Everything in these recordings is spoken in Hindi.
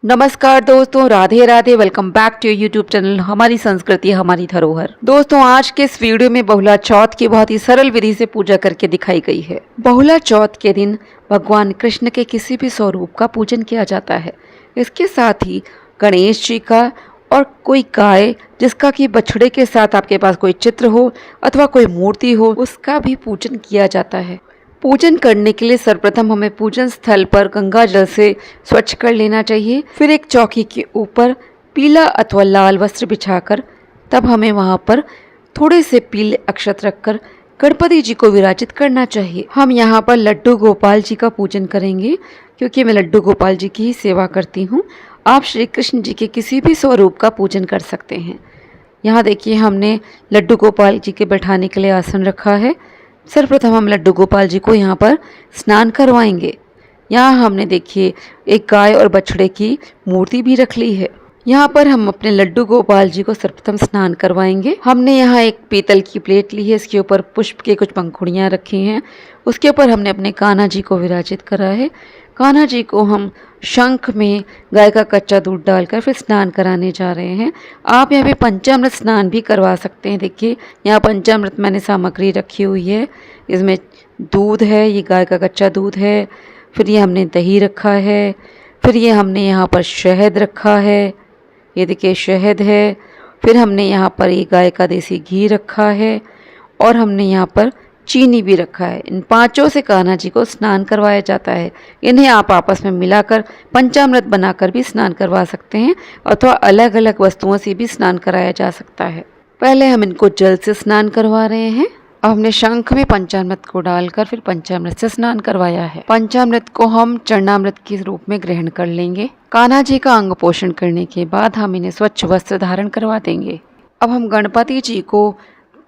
नमस्कार दोस्तों, Radhe Radhe. Welcome back to YouTube channel हमारी संस्कृति हमारी धरोहर। दोस्तों, आज के इस वीडियो में बहुला चौथ की बहुत ही सरल विधि से पूजा करके दिखाई गई है। बहुला चौथ के दिन भगवान कृष्ण के किसी भी स्वरूप का पूजन किया जाता है। इसके साथ ही गणेश जी का और कोई गाय जिसका कि बछड़े के साथ आपके पास कोई चित्र हो अथवा कोई मूर्ति हो, उसका भी पूजन किया जाता है। पूजन करने के लिए सर्वप्रथम हमें पूजन स्थल पर गंगा जल से स्वच्छ कर लेना चाहिए। फिर एक चौकी के ऊपर पीला अथवा लाल वस्त्र बिछाकर तब हमें वहां पर थोड़े से पीले अक्षत रखकर गणपति जी को विराजित करना चाहिए। हम यहाँ पर लड्डू गोपाल जी का पूजन करेंगे क्योंकि मैं लड्डू गोपाल जी की ही सेवा करती हूँ। आप श्री कृष्ण जी के किसी भी स्वरूप का पूजन कर सकते हैं। यहाँ देखिए, हमने लड्डू गोपाल जी के बैठाने के लिए आसन रखा है। सर्वप्रथम हम लड्डू गोपाल जी को यहाँ पर स्नान करवाएंगे। यहाँ हमने देखिए एक गाय और बछड़े की मूर्ति भी रख ली है। यहाँ पर हम अपने लड्डू गोपाल जी को सर्वप्रथम स्नान करवाएंगे। हमने यहाँ एक पीतल की प्लेट ली है, इसके ऊपर पुष्प के कुछ पंखुड़ियाँ रखी हैं। उसके ऊपर हमने अपने कान्हा जी को विराजित करा है। कान्हा जी को हम शंख में गाय का कच्चा दूध डालकर फिर स्नान कराने जा रहे हैं। आप यहाँ पे पंचामृत स्नान भी करवा सकते हैं। देखिए, यहाँ पंचामृत मैंने सामग्री रखी हुई है। इसमें दूध है, ये गाय का कच्चा दूध है। फिर ये हमने दही रखा है। फिर ये हमने यहाँ पर शहद रखा है, ये देखिए शहद है। फिर हमने यहाँ पर ये गाय का देसी घी रखा है और हमने यहाँ पर चीनी भी रखा है। इन पांचों से कान्हा जी को स्नान करवाया जाता है। इन्हें आप आपस में मिलाकर पंचामृत बनाकर भी स्नान करवा सकते हैं अथवा अलग अलग वस्तुओं से भी स्नान कराया जा सकता है। पहले हम इनको जल से स्नान करवा रहे हैं। अब हमने शंख में पंचामृत को डालकर फिर पंचामृत से स्नान करवाया है। पंचामृत को हम चरणामृत के रूप में ग्रहण कर लेंगे। कान्हा जी का अंग पोषण करने के बाद हम इन्हें स्वच्छ वस्त्र धारण करवा देंगे। अब हम गणपति जी को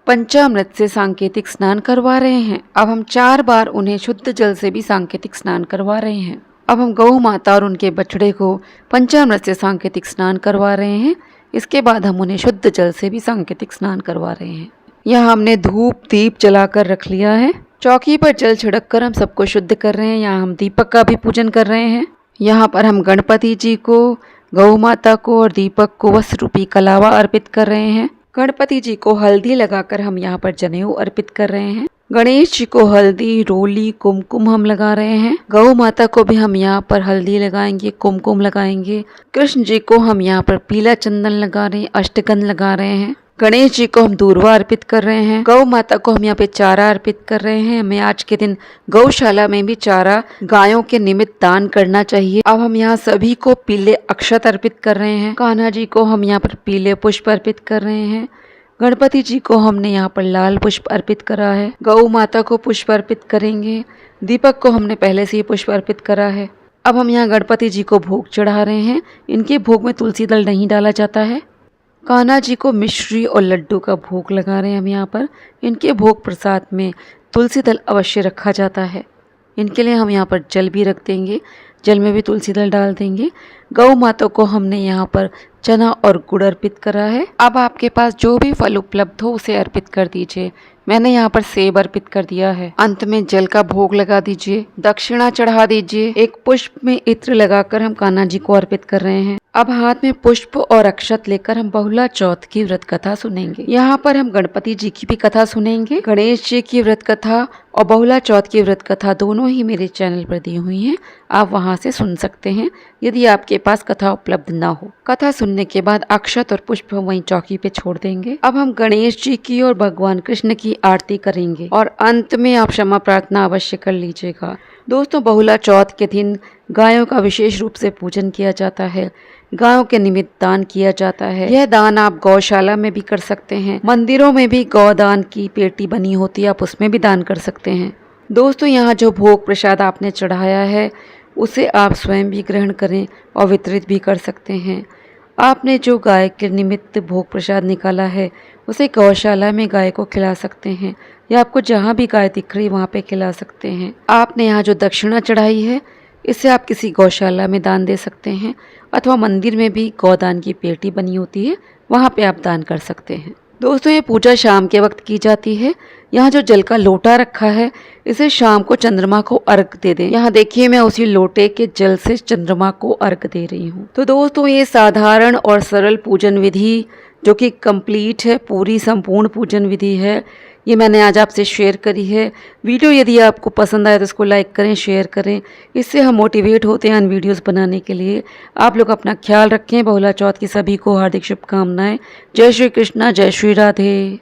पंचामृत से सांकेतिक स्नान करवा रहे हैं। अब हम 4 बार उन्हें शुद्ध जल से भी सांकेतिक स्नान करवा रहे हैं। अब हम गौ माता और उनके बछड़े को पंचामृत से सांकेतिक स्नान करवा रहे हैं। इसके बाद हम उन्हें शुद्ध जल से भी सांकेतिक स्नान करवा रहे हैं। यहाँ हमने धूप दीप जलाकर रख लिया है। चौकी पर जल छिड़क कर हम सबको शुद्ध कर रहे हैं। यहाँ हम दीपक का भी पूजन कर रहे हैं। यहाँ पर हम गणपति जी को, गौ माता को और दीपक को वस्त्र रूपी कलावा अर्पित कर रहे हैं। गणपति जी को हल्दी लगाकर हम यहाँ पर जनेऊ अर्पित कर रहे हैं। गणेश जी को हल्दी, रोली, कुमकुम हम लगा रहे हैं। गौ माता को भी हम यहाँ पर हल्दी लगाएंगे, कुमकुम लगाएंगे। कृष्ण जी को हम यहाँ पर पीला चंदन लगा रहे हैं, अष्टगंध लगा रहे हैं। गणेश जी को हम दूर्वा अर्पित कर रहे हैं। गौ माता को हम यहाँ पे चारा अर्पित कर रहे हैं। हमें आज के दिन गौशाला में भी चारा गायों के निमित्त दान करना चाहिए। अब हम यहाँ सभी को पीले अक्षत अर्पित कर रहे हैं। कान्हा जी को हम यहाँ पर पीले पुष्प अर्पित कर रहे हैं। गणपति जी को हमने यहाँ पर लाल पुष्प अर्पित करा है। गौ माता को पुष्प अर्पित करेंगे। दीपक को हमने पहले से ही पुष्प अर्पित करा है। अब हम यहाँ गणपति जी को भोग चढ़ा रहे हैं। इनके भोग में तुलसी दल नहीं डाला जाता है। कान्हा जी को मिश्री और लड्डू का भोग लगा रहे हैं हम यहाँ पर। इनके भोग प्रसाद में तुलसी दल अवश्य रखा जाता है। इनके लिए हम यहाँ पर जल भी रख देंगे, जल में भी तुलसी दल डाल देंगे। गौ माता को हमने यहाँ पर चना और गुड़ अर्पित करा है। अब आपके पास जो भी फल उपलब्ध हो उसे अर्पित कर दीजिए। मैंने यहाँ पर सेब अर्पित कर दिया है। अंत में जल का भोग लगा दीजिए, दक्षिणा चढ़ा दीजिए। एक पुष्प में इत्र लगाकर हम कान्हा जी को अर्पित कर रहे हैं। अब हाथ में पुष्प और अक्षत लेकर हम बहुला चौथ की व्रत कथा सुनेंगे। यहाँ पर हम गणपति जी की भी कथा सुनेंगे, गणेश जी की व्रत कथा और बहुला चौथ की व्रत कथा दोनों ही मेरे चैनल पर दी हुई हैं। आप वहां से सुन सकते हैं यदि आपके पास कथा उपलब्ध ना हो। कथा सुनने के बाद अक्षत और पुष्प हम वहीं चौकी पे छोड़ देंगे। अब हम गणेश जी की और भगवान कृष्ण की आरती करेंगे और अंत में आप क्षमा प्रार्थना अवश्य कर लीजिएगा। दोस्तों, बहुला चौथ के दिन गायों का विशेष रूप से पूजन किया जाता है। गायों के निमित्त दान किया जाता है। यह दान आप गौशाला में भी कर सकते हैं। मंदिरों में भी गौदान की पेटी बनी होती है, आप उसमें भी दान कर सकते हैं। दोस्तों, यहाँ जो भोग प्रसाद आपने चढ़ाया है उसे आप स्वयं भी ग्रहण करें और वितरित भी कर सकते हैं। आपने जो गाय के निमित्त भोग प्रसाद निकाला है उसे गौशाला में गाय को खिला सकते हैं या आपको जहाँ भी गाय दिख रही वहाँ पे खिला सकते हैं। आपने यहाँ जो दक्षिणा चढ़ाई है इसे आप किसी गौशाला में दान दे सकते हैं अथवा मंदिर में भी गौदान की पेटी बनी होती है, वहाँ पे आप दान कर सकते हैं। दोस्तों, ये पूजा शाम के वक्त की जाती है। यहाँ जो जल का लोटा रखा है इसे शाम को चंद्रमा को अर्घ दे दें। यहाँ देखिए मैं उसी लोटे के जल से चंद्रमा को अर्घ दे रही हूँ। तो दोस्तों ये साधारण और सरल पूजन विधि जो कि कंप्लीट है, पूरी संपूर्ण पूजन विधि है, ये मैंने आज आपसे शेयर करी है। वीडियो यदि आपको पसंद आए तो इसको लाइक करें, शेयर करें, इससे हम मोटिवेट होते हैं इन वीडियोस बनाने के लिए। आप लोग अपना ख्याल रखें। बहुला चौथ की सभी को हार्दिक शुभकामनाएं। जय श्री कृष्णा, जय श्री राधे।